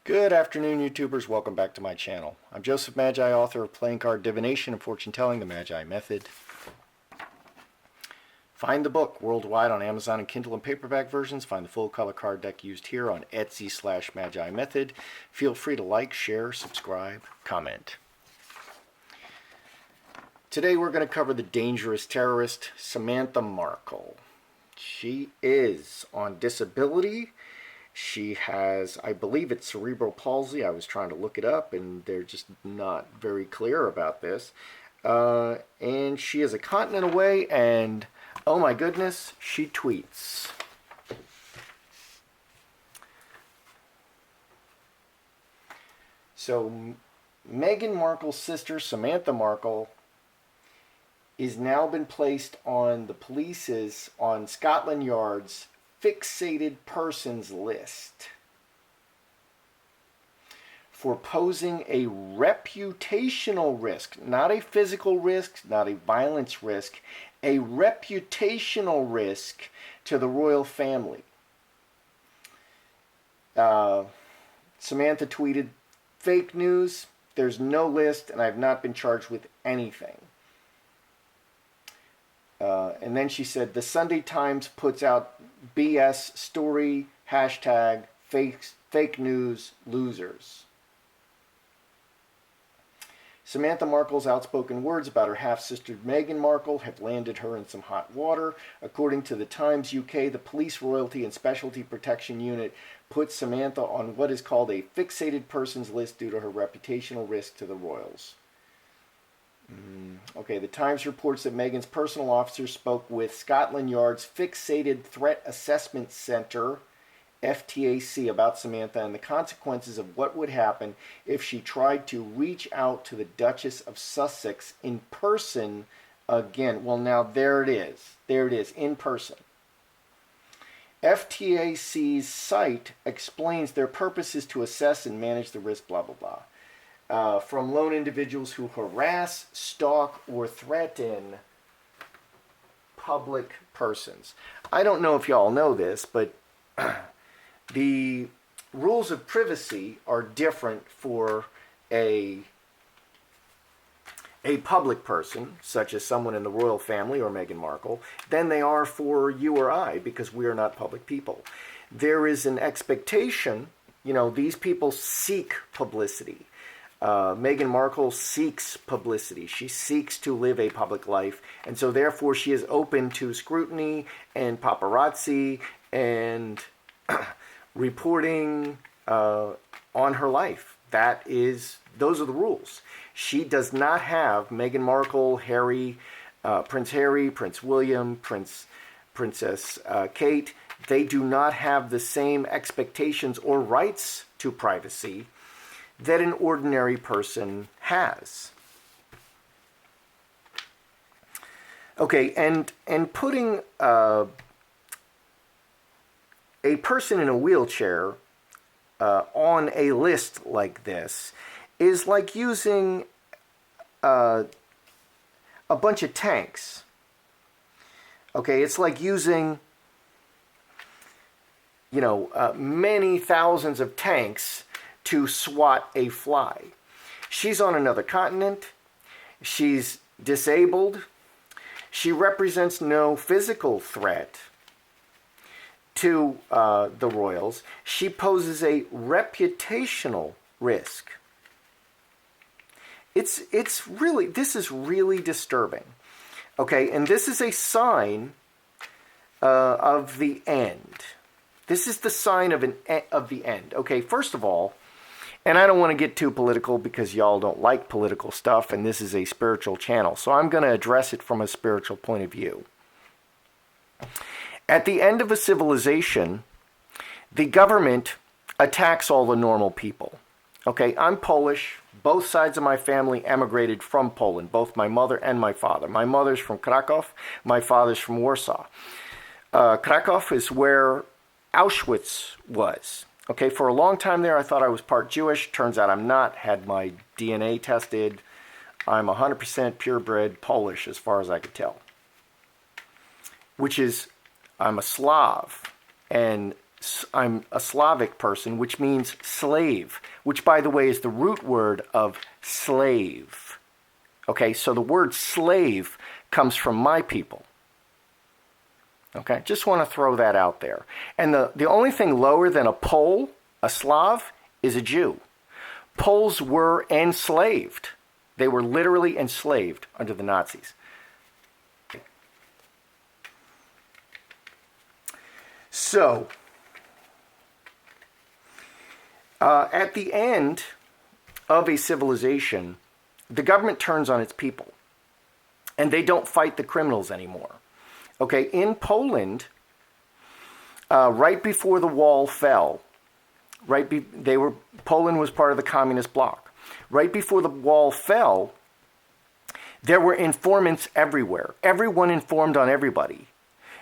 Good afternoon, YouTubers. Welcome back to my channel. I'm Joseph Magi, author of Playing Card Divination and Fortune Telling, the Magi Method. Find the book worldwide on Amazon and Kindle and paperback versions. Find the full color card deck used here on Etsy/Magi Method. Feel free to like, share, subscribe, comment. Today we're going to cover the dangerous terrorist, Samantha Markle. She is on disability. She has, I believe it's cerebral palsy. I was trying to look it up, and they're just not very clear about this. And she is a continent away, and oh my goodness, she tweets. So, Meghan Markle's sister, Samantha Markle, is now been placed on the police's, on Scotland Yard's Fixated persons list for posing a reputational risk, not a physical risk, not a violence risk, a reputational risk to the royal family. Samantha tweeted, "Fake news, there's no list and I've not been charged with anything." And then she said, "The Sunday Times puts out BS story, hashtag fake news losers." Samantha Markle's outspoken words about her half-sister Meghan Markle have landed her in some hot water. According to the Times UK, the Police Royalty and Specialty Protection Unit put Samantha on what is called a fixated persons list due to her reputational risk to the royals. Okay, the Times reports that Meghan's personal officer spoke with Scotland Yard's Fixated Threat Assessment Centre, FTAC, about Samantha and the consequences of what would happen if she tried to reach out to the Duchess of Sussex in person again. Well, now there it is. There it is, in person. FTAC's site explains their purpose is to assess and manage the risk, blah, blah, blah. From lone individuals who harass, stalk, or threaten public persons. I don't know if y'all know this, but the rules of privacy are different for a public person, such as someone in the royal family or Meghan Markle, than they are for you or I, because we are not public people. There is an expectation, these people seek publicity. Meghan Markle seeks publicity. She seeks to live a public life, and so therefore she is open to scrutiny and paparazzi and reporting on her life. Those are the rules. She does not have Meghan Markle, Prince Harry, Prince William, Princess Kate. They do not have the same expectations or rights to privacy that an ordinary person has. Okay, and putting a person in a wheelchair on a list like this is like using a bunch of tanks. Okay, it's like using, many thousands of tanks to swat a fly. She's on another continent. She's disabled. She represents no physical threat to the royals. She poses a reputational risk. This is really disturbing. Okay, and this is a sign of the end. This is the sign of the end. Okay, first of all, and I don't want to get too political because y'all don't like political stuff, and this is a spiritual channel, so I'm going to address it from a spiritual point of view. At the end of a civilization, the government attacks all the normal people. Okay, I'm Polish. Both sides of my family emigrated from Poland, both my mother and my father. My mother's from Krakow, my father's from Warsaw. Krakow is where Auschwitz was. Okay, for a long time there, I thought I was part Jewish. Turns out I'm not. Had my DNA tested. I'm 100% purebred Polish as far as I could tell. I'm a Slav. And I'm a Slavic person, which means slave, which, by the way, is the root word of slave. Okay, so the word slave comes from my people. Okay, just want to throw that out there. And the only thing lower than a Pole, a Slav, is a Jew. Poles were enslaved. They were literally enslaved under the Nazis. So, at the end of a civilization, the government turns on its people, and they don't fight the criminals anymore. Okay, in Poland, right before the wall fell, Poland was part of the communist bloc. Right before the wall fell, there were informants everywhere. Everyone informed on everybody.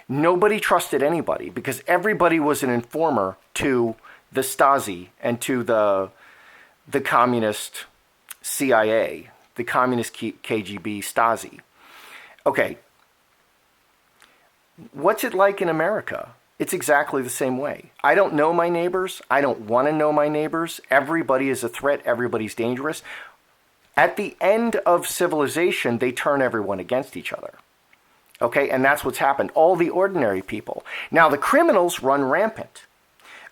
Nobody trusted anybody because everybody was an informer to the Stasi and to the communist CIA, the communist KGB Stasi. Okay, what's it like in America? It's exactly the same way. I don't know my neighbors. I don't want to know my neighbors. Everybody is a threat. Everybody's dangerous. At the end of civilization, they turn everyone against each other. Okay, and that's what's happened. All the ordinary people. Now, the criminals run rampant.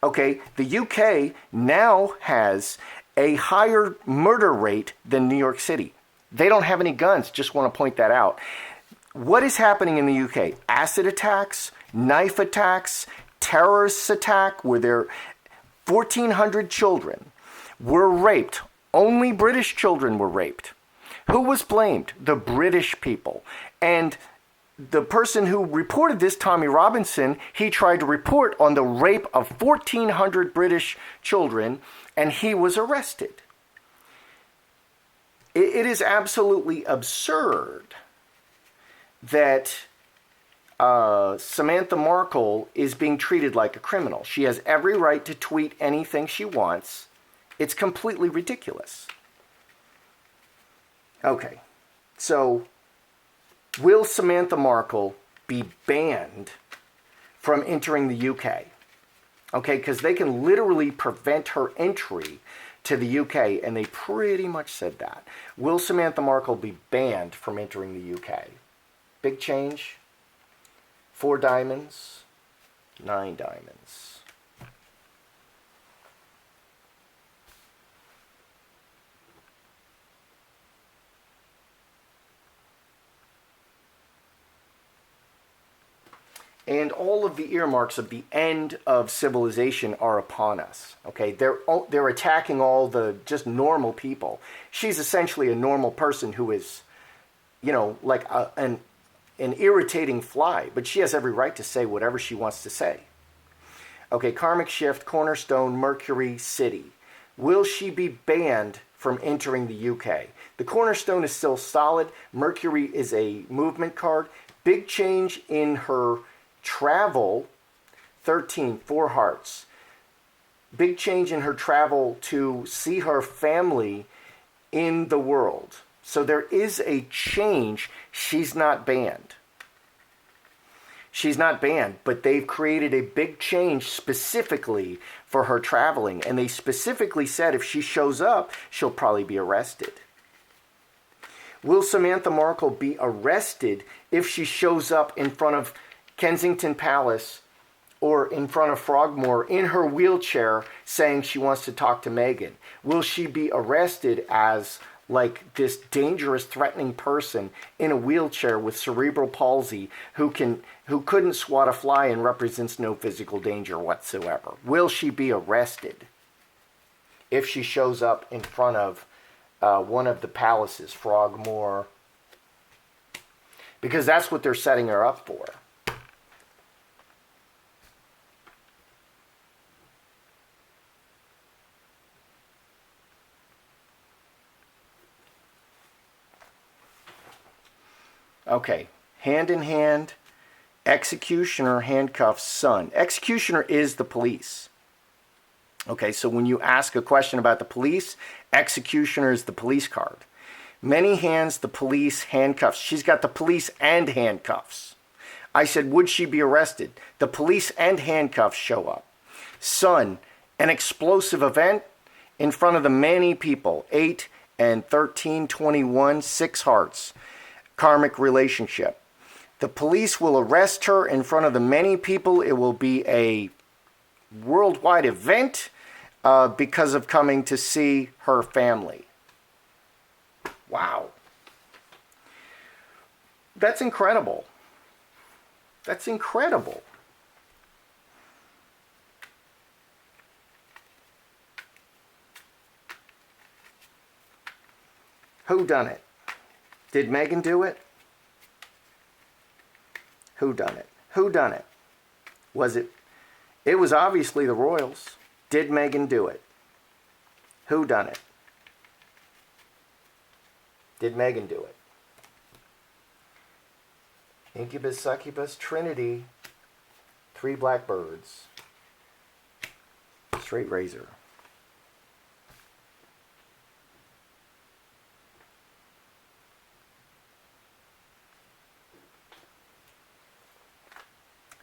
Okay, the UK now has a higher murder rate than New York City. They don't have any guns, just want to point that out. What is happening in the UK? Acid attacks, knife attacks, terrorist attack, where there 1,400 children were raped. Only British children were raped. Who was blamed? The British people. And the person who reported this, Tommy Robinson, he tried to report on the rape of 1,400 British children, and he was arrested. It is absolutely absurd that Samantha Markle is being treated like a criminal. She has every right to tweet anything she wants. It's completely ridiculous. Okay, so will Samantha Markle be banned from entering the UK? Okay, because they can literally prevent her entry to the UK, and they pretty much said that. Will Samantha Markle be banned from entering the UK? Big change. 4 diamonds, 9 diamonds. And all of the earmarks of the end of civilization are upon us. Okay, they're attacking all the just normal people. She's essentially a normal person who is, like an irritating fly, but she has every right to say whatever she wants to say. Okay, karmic shift, cornerstone, Mercury, city. Will she be banned from entering the UK? The cornerstone is still solid. Mercury is a movement card. Big change in her travel, 13, 4 hearts. Big change in her travel to see her family in the world. So there is a change. She's not banned. She's not banned, but they've created a big change specifically for her traveling. And they specifically said if she shows up, she'll probably be arrested. Will Samantha Markle be arrested if she shows up in front of Kensington Palace or in front of Frogmore in her wheelchair saying she wants to talk to Meghan? Will she be arrested as like this dangerous, threatening person in a wheelchair with cerebral palsy who couldn't swat a fly and represents no physical danger whatsoever? Will she be arrested if she shows up in front of one of the palaces, Frogmore? Because that's what they're setting her up for. Okay, hand in hand, executioner handcuffs son. Executioner is the police. Okay, so when you ask a question about the police, executioner is the police card. Many hands, the police, handcuffs. She's got the police and handcuffs. I said, would she be arrested? The police and handcuffs show up. Sun, an explosive event in front of the many people. 8 and 13, 21, 6 hearts. Karmic relationship. The police will arrest her in front of the many people. It will be a worldwide event because of coming to see her family. Wow. That's incredible. That's incredible. Who done it? Did Meghan do it? Who done it? Who done it? Was it? It was obviously the royals. Did Meghan do it? Who done it? Did Meghan do it? Incubus, succubus, Trinity, 3 blackbirds, straight razor.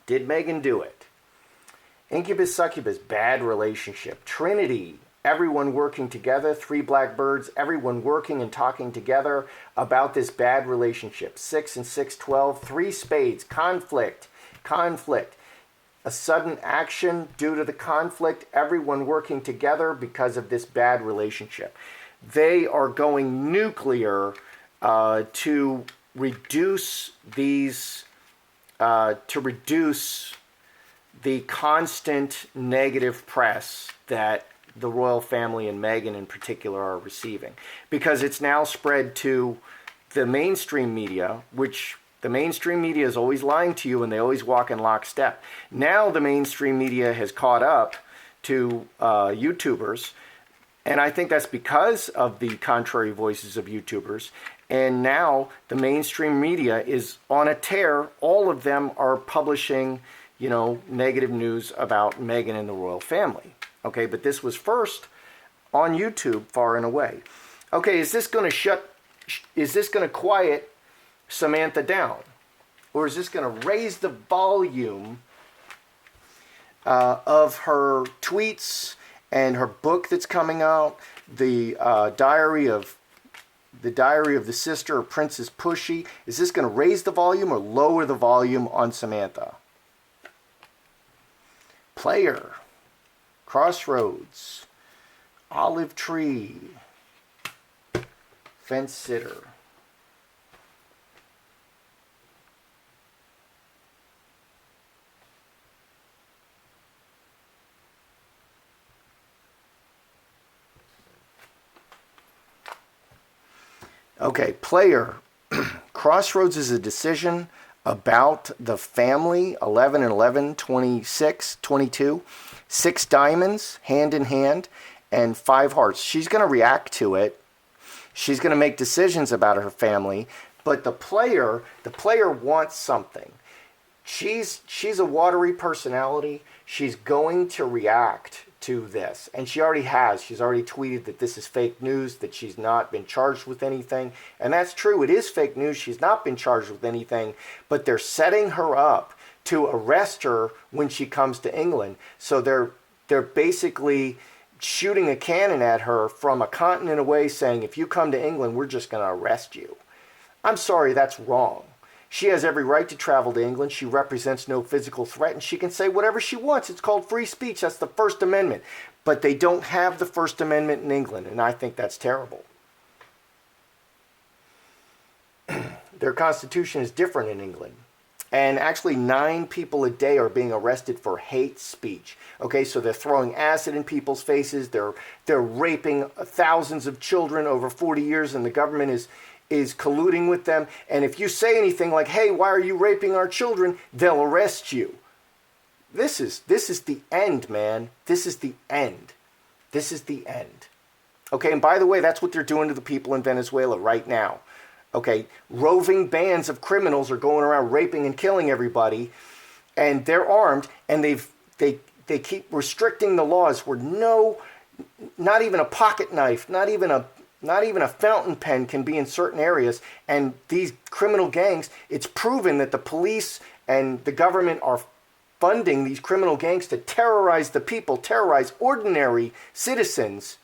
Did Meghan do it? Incubus, succubus, bad relationship. Trinity, everyone working together. 3 blackbirds, everyone working and talking together about this bad relationship. 6 and 6, 12. 3 spades, conflict, conflict. A sudden action due to the conflict, everyone working together because of this bad relationship. They are going nuclear to reduce these, to reduce the constant negative press that the royal family and Meghan in particular are receiving. Because it's now spread to the mainstream media, which the mainstream media is always lying to you and they always walk in lockstep. Now the mainstream media has caught up to YouTubers, and I think that's because of the contrary voices of YouTubers. And now the mainstream media is on a tear. All of them are publishing, you know, negative news about Meghan and the royal family. Okay, but this was first on YouTube, far and away. Okay, is this going to quiet Samantha down? Or is this going to raise the volume of her tweets and her book that's coming out, the diary of the sister of Princess Pushy? Is this going to raise the volume or lower the volume on Samantha? Player, crossroads, olive tree, fence sitter. Okay, player. Crossroads is a decision about the family. 11 and 11, 26, 22. 6 diamonds, hand in hand, and 5 hearts. She's going to react to it. She's going to make decisions about her family. But the player wants something. She's a watery personality. She's going to react to this. And she already has. She's already tweeted that this is fake news, that she's not been charged with anything. And that's true. It is fake news. She's not been charged with anything. But they're setting her up to arrest her when she comes to England. So they're basically shooting a cannon at her from a continent away saying, if you come to England, we're just going to arrest you. I'm sorry, that's wrong. She has every right to travel to England. She represents no physical threat, and she can say whatever she wants. It's called free speech. That's the First Amendment. But they don't have the First Amendment in England, and I think that's terrible. Their constitution is different in England. And actually 9 people a day are being arrested for hate speech. Okay, so they're throwing acid in people's faces. They're raping thousands of children over 40 years, and the government is colluding with them. And if you say anything like, hey, why are you raping our children? They'll arrest you. This is the end, man. This is the end. This is the end. Okay, and by the way, that's what they're doing to the people in Venezuela right now. Okay, roving bands of criminals are going around raping and killing everybody, and they're armed, and they keep restricting the laws where not even a pocket knife, not even a fountain pen can be in certain areas. And these criminal gangs, it's proven that the police and the government are funding these criminal gangs to terrorize the people, terrorize ordinary citizens.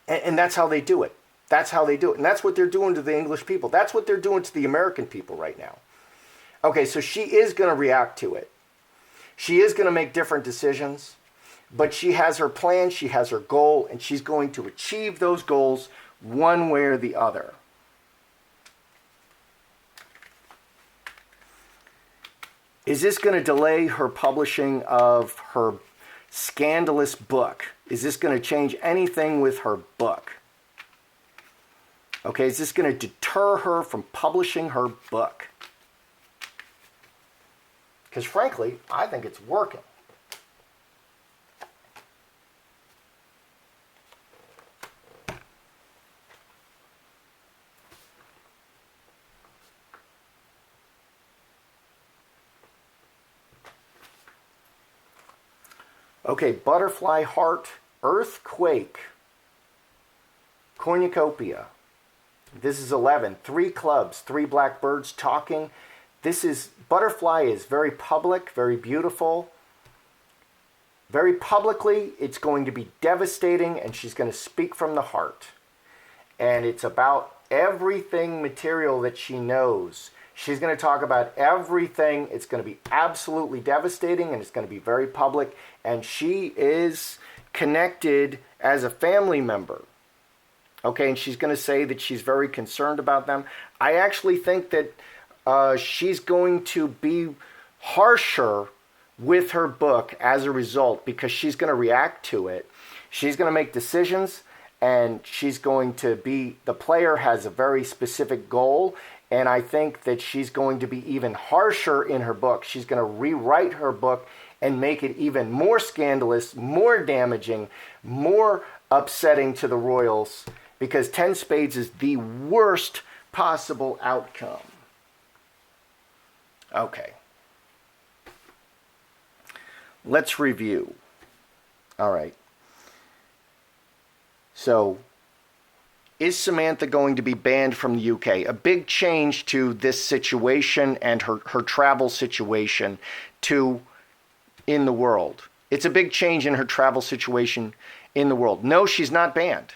And that's how they do it. That's how they do it. And that's what they're doing to the English people. That's what they're doing to the American people right now. Okay, so she is going to react to it. She is going to make different decisions. But she has her plan, she has her goal, and she's going to achieve those goals one way or the other. Is this going to delay her publishing of her scandalous book? Is this going to change anything with her book? Okay, is this going to deter her from publishing her book? Because frankly, I think it's working. Okay, butterfly heart, earthquake, cornucopia. This is 11. 3 clubs, 3 black birds talking. Butterfly is very public, very beautiful. Very publicly, it's going to be devastating, and she's going to speak from the heart. And it's about everything material that she knows. She's going to talk about everything. It's going to be absolutely devastating, and it's going to be very public. And she is connected as a family member. Okay, and she's going to say that she's very concerned about them. I actually think that she's going to be harsher with her book as a result, because she's going to react to it. She's going to make decisions, and she's going to be, the player has a very specific goal. And I think that she's going to be even harsher in her book. She's going to rewrite her book and make it even more scandalous, more damaging, more upsetting to the royals, because 10 spades is the worst possible outcome. Okay. Let's review. All right. So, is Samantha going to be banned from the UK? A big change to this situation and her travel situation in the world. It's a big change in her travel situation in the world. No, she's not banned.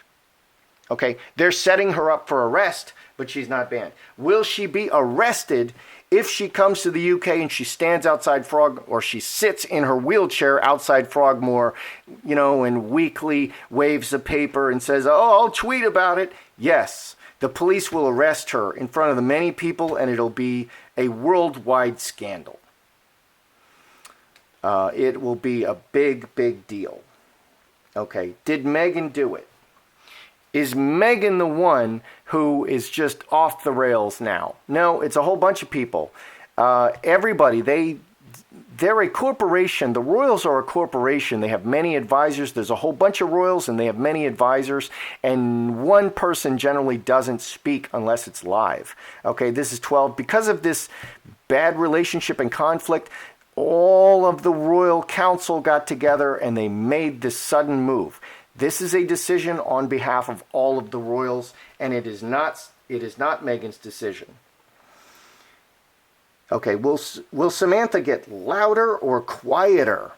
Okay, they're setting her up for arrest, but she's not banned. Will she be arrested if she comes to the UK and she stands outside or she sits in her wheelchair outside Frogmore, and weekly waves a paper and says, "Oh, I'll tweet about it"? Yes, the police will arrest her in front of the many people, and it'll be a worldwide scandal. It will be a big, big deal. Okay, did Meghan do it? Is Meghan the one who is just off the rails now? No, it's a whole bunch of people. Everybody, they're a corporation. The royals are a corporation. They have many advisors. There's a whole bunch of royals, and they have many advisors. And one person generally doesn't speak unless it's live. Okay, this is 12. Because of this bad relationship and conflict, all of the royal council got together and they made this sudden move. This is a decision on behalf of all of the royals, and it is not Meghan's decision. Okay, will Samantha get louder or quieter?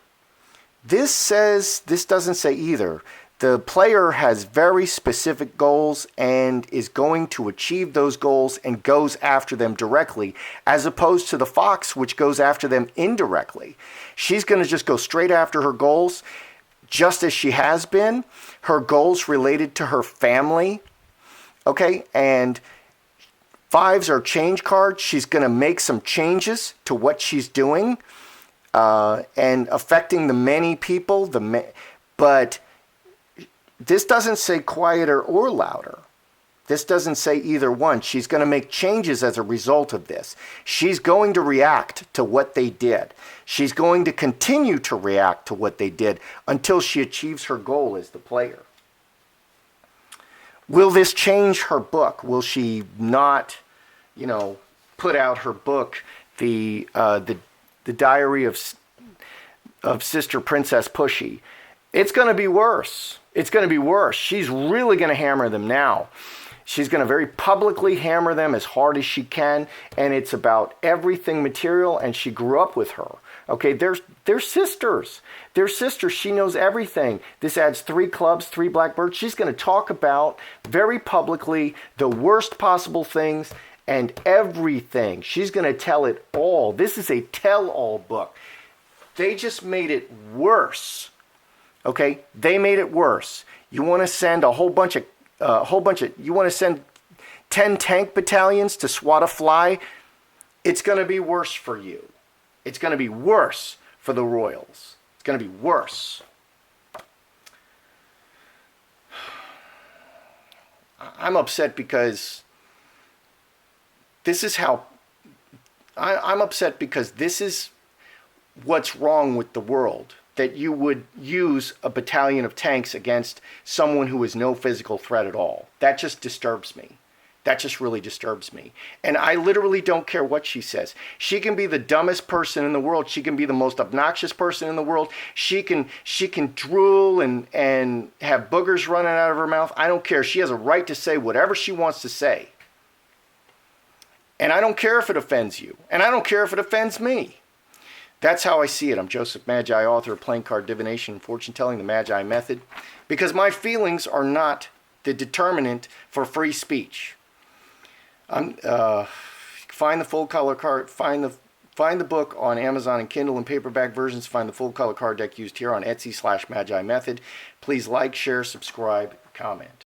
This doesn't say either. The player has very specific goals and is going to achieve those goals and goes after them directly, as opposed to the fox, which goes after them indirectly. She's going to just go straight after her goals, just as she has been. Her goals related to her family. Okay, and 5s are change cards. She's going to make some changes to what she's doing and affecting the many people. But this doesn't say quieter or louder. This doesn't say either one. She's going to make changes as a result of this. She's going to react to what they did. She's going to continue to react to what they did until she achieves her goal as the player. Will this change her book? Will she not, put out her book, the Diary of Sister Princess Pushy? It's going to be worse. It's going to be worse. She's really going to hammer them now. She's going to very publicly hammer them as hard as she can, and it's about everything material, and she grew up with her. Okay, they're sisters. They're sisters. She knows everything. This adds 3 clubs, 3 blackbirds. She's going to talk about very publicly the worst possible things and everything. She's going to tell it all. This is a tell-all book. They just made it worse. Okay, they made it worse. You want to send you want to send 10 tank battalions to swat a fly? It's going to be worse for you. It's going to be worse for the royals. It's going to be worse. I'm upset because this is how... I'm upset because this is what's wrong with the world. That you would use a battalion of tanks against someone who is no physical threat at all. That just disturbs me. That just really disturbs me. And I literally don't care what she says. She can be the dumbest person in the world. She can be the most obnoxious person in the world. She can drool and have boogers running out of her mouth. I don't care. She has a right to say whatever she wants to say. And I don't care if it offends you. And I don't care if it offends me. That's how I see it. I'm Joseph Magi, author of Playing Card Divination and Fortune Telling, the Magi Method. Because my feelings are not the determinant for free speech. Find the full color card. Find the book on Amazon and Kindle and paperback versions. Find the full color card deck used here on Etsy/Magi Method. Please like, share, subscribe, comment.